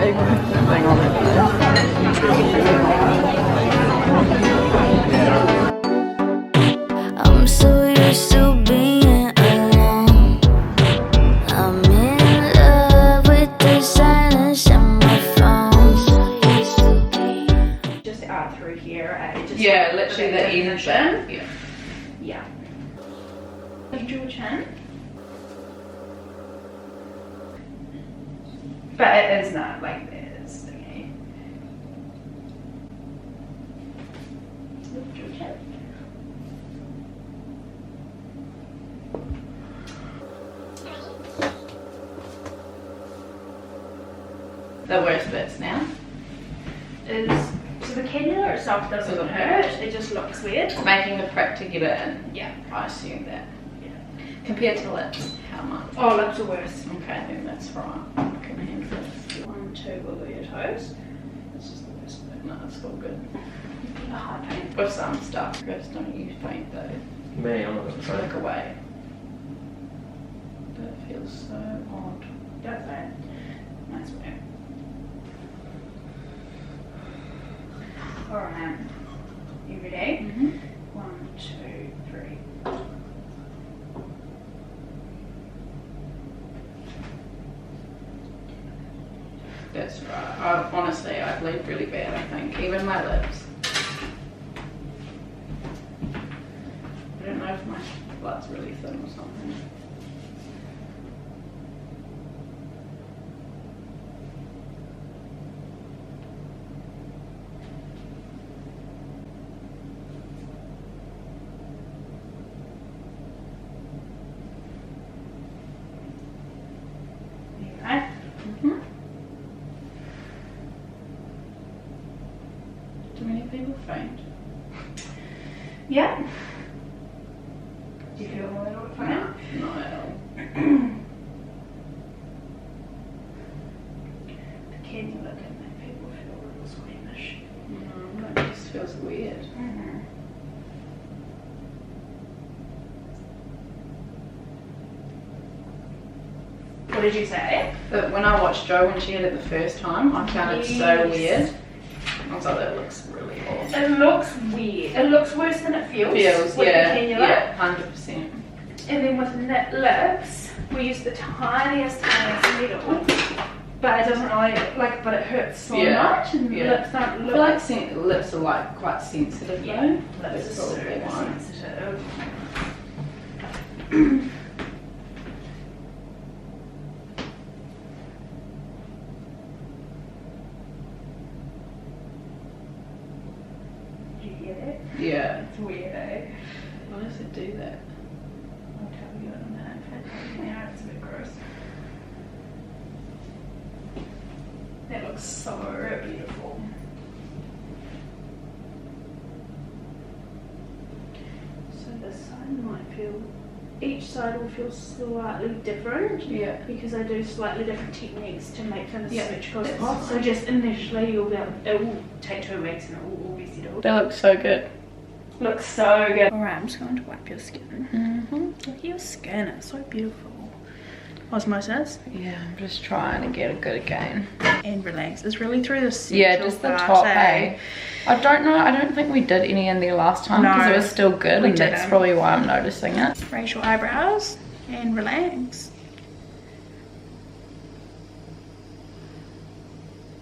big thing on it. I'm so used to being alone. I'm in love with the silence in my phone. Just out through here. Yeah, literally the end bit. Yeah. Yeah. Like your chin. But it is not like this, okay? Lift your chin. The worst bits now. Is so the cannula itself doesn't hurt, it just looks weird. Making the prick to get it in. Yeah. I assume that. Yeah. Compared to lips, how much? Oh, lips are worse. Okay, then that's right. I can handle this. 1, 2, wiggle your toes. This is the worst bit. No, it's all good. A hard pain. With some stuff. Chris, don't you faint though. Me, I'm not Just gonna look away. That feels so odd. Don't say it. Nice way. Alright. You ready? 1, 2, 3. That's right. Honestly, I bleed really bad, I think. Even my lips. I don't know if my blood's really thin or something. Right? Do many people faint? Yeah. Do you feel a little bit funny? No, not at all. The cannula can make people feel a little squeamish. No, it just feels weird. What did you say? But when I watched Jo when she had it the first time, I found it so weird. I was like, that looks really odd. It looks weird. It looks worse than it feels. Feels, with yeah, the cannula. yeah, 100%. And then with lips, we use the tiniest needle, but it doesn't really but it hurts so much, and lips don't I look. feel like lips are like quite sensitive though. Lips That's are probably super why. sensitive. Did you get it? Yeah. It's weird, eh? Why does it do that? I'll tell you in a minute. Yeah, it's a bit gross. That looks so beautiful. So this side might feel, each side will feel slightly different. Yeah. Because I do slightly different techniques to make them Yeah, symmetrical as that's possible. So fine. just initially you'll be able, it will take 2 weeks and it will all be settled. That looks so good. Looks so good. Alright, I'm just going to wipe your skin. Mm-hmm. Look at your skin, it's so beautiful. Osmosis. Yeah, I'm just trying to get it good again. And relax. It's really through the central Yeah, just the part, top, eh? hey. I don't know, I don't think we did any in there last time because No, it was still good, we and that's didn't. probably why I'm noticing it. Raise your eyebrows and relax.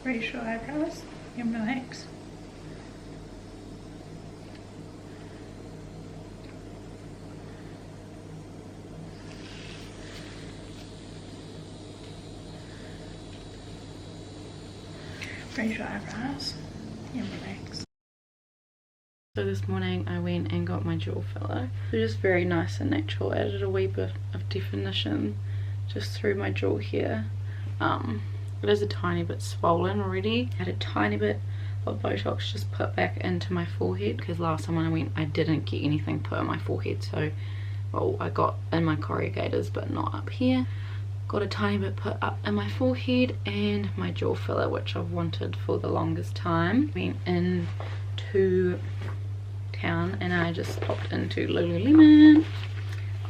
Raise your eyebrows and relax. Raise your eyebrows and relax. So this morning I went and got my jewel filler. It was just very nice and natural. Added a wee bit of definition just through my jewel here. It is a tiny bit swollen already. I had a tiny bit of Botox just put back into my forehead because last time when I went I didn't get anything put on my forehead, so well I got in my corrugators but not up here. Got a tiny bit put up in my forehead and my jewel filler, which I've wanted for the longest time. Went into town and I just popped into Lululemon.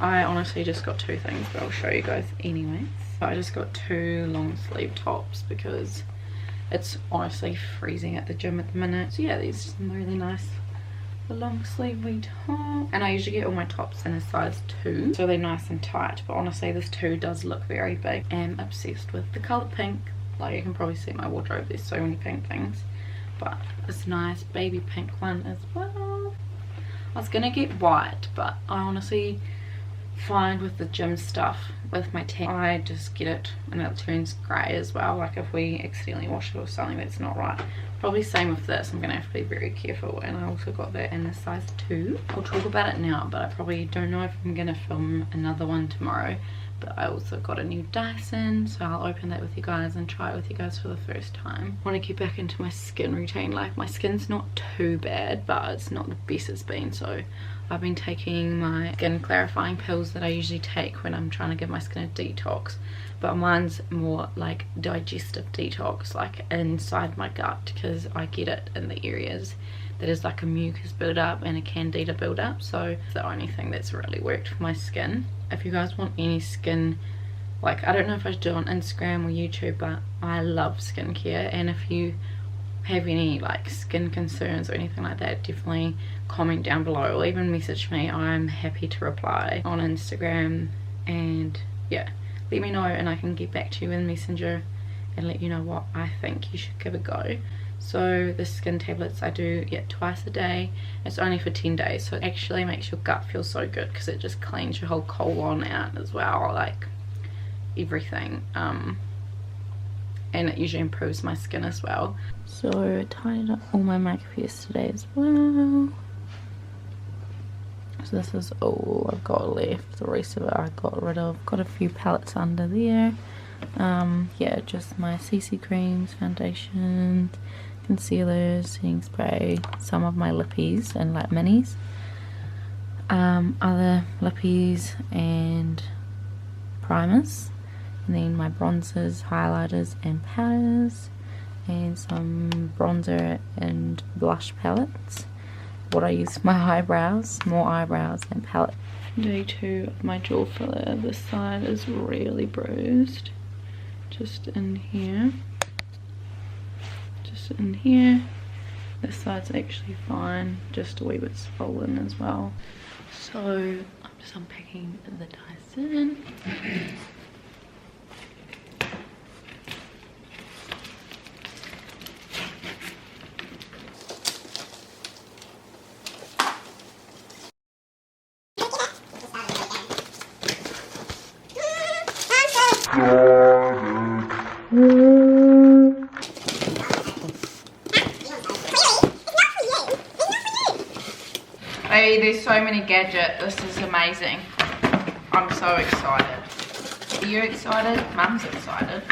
I honestly just got 2 things, but I'll show you guys anyway. So I just got 2 long sleeve tops because it's honestly freezing at the gym at the minute. So yeah, these some really nice long sleeve top, and I usually get all my tops in a size 2, so they're nice and tight, but honestly this 2 does look very big. I'm obsessed with the color pink. Like, you can probably see my wardrobe, there's so many pink things, but this nice baby pink one as well. I was gonna get white, but I honestly find with the gym stuff, with my tan, I just get it and it turns grey as well. Like if we accidentally wash it or something that's not right. Probably same with this. I'm gonna have to be very careful. And I also got that in the size 2. I'll talk about it now, but I probably don't know if I'm gonna film another one tomorrow. But I also got a new Dyson, so I'll open that with you guys and try it with you guys for the first time. I want to get back into my skin routine. Like, my skin's not too bad, but it's not the best it's been, so I've been taking my skin clarifying pills that I usually take when I'm trying to give my skin a detox, but mine's more like digestive detox, like inside my gut, because I get it in the areas that is like a mucus build-up and a candida build-up. So it's the only thing that's really worked for my skin. If you guys want any skin, like, I don't know if I should do it on Instagram or YouTube, but I love skincare, and if you have any like skin concerns or anything like that, definitely comment down below or even message me. I'm happy to reply on Instagram, and yeah, let me know and I can get back to you in Messenger and let you know what I think you should give a go. So the skin tablets I do twice a day. It's only for 10 days, so it actually makes your gut feel so good because it just cleans your whole colon out as well, like everything. And it usually improves my skin as well. So I tidied up all my makeup yesterday as well. So this is all I've got left. The rest of it I got rid of. Got a few palettes under there. Yeah, just my CC creams, foundations, concealers, setting spray, some of my lippies and like minis, other lippies and primers, and then my bronzers, highlighters and powders, and some bronzer and blush palettes. What I use for my eyebrows, more eyebrows and palette. Day 2 of my jaw filler. This side is really bruised, just in here, just in here. This side's actually fine, just a wee bit swollen as well. So I'm just unpacking the Dyson. Hey, there's so many gadgets. This is amazing. I'm so excited. Are you excited? Mum's excited.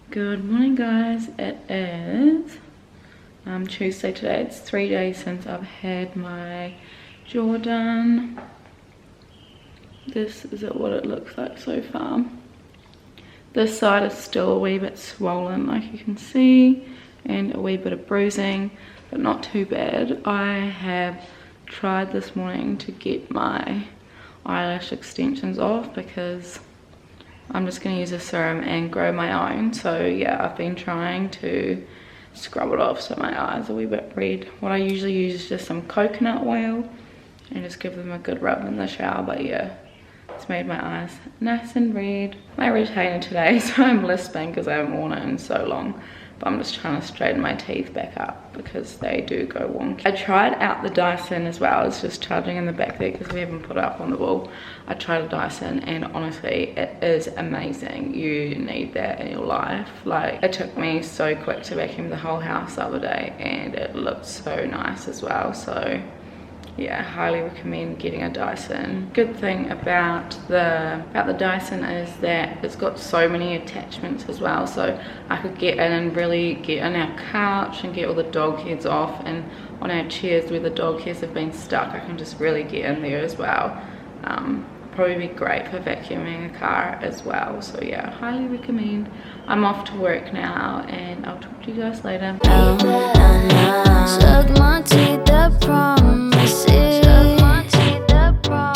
Good morning guys, it is Tuesday today. It's 3 days since I've had my jaw done. This is what it looks like so far. This side is still a wee bit swollen, like you can see, and a wee bit of bruising, but not too bad. I have tried this morning to get my eyelash extensions off because I'm just going to use a serum and grow my own. So yeah, I've been trying to scrub it off so my eyes are a wee bit red. What I usually use is just some coconut oil and just give them a good rub in the shower. But yeah, it's made my eyes nice and red. My retainer today, so I'm lisping because I haven't worn it in so long. But I'm just trying to straighten my teeth back up because they do go wonky. I tried out the Dyson as well. It's just charging in the back there because we haven't put it up on the wall. I tried a Dyson and honestly it is amazing. You need that in your life. Like, it took me so quick to vacuum the whole house the other day and it looked so nice as well. So yeah, highly recommend getting a Dyson. Good thing about the Dyson is that it's got so many attachments as well, so I could get in and really get in our couch and get all the dog heads off, and on our chairs where the dog hairs have been stuck I can just really get in there as well. Probably be great for vacuuming a car as well. So yeah, highly recommend. I'm off to work now and I'll talk to you guys later. Oh, no, no.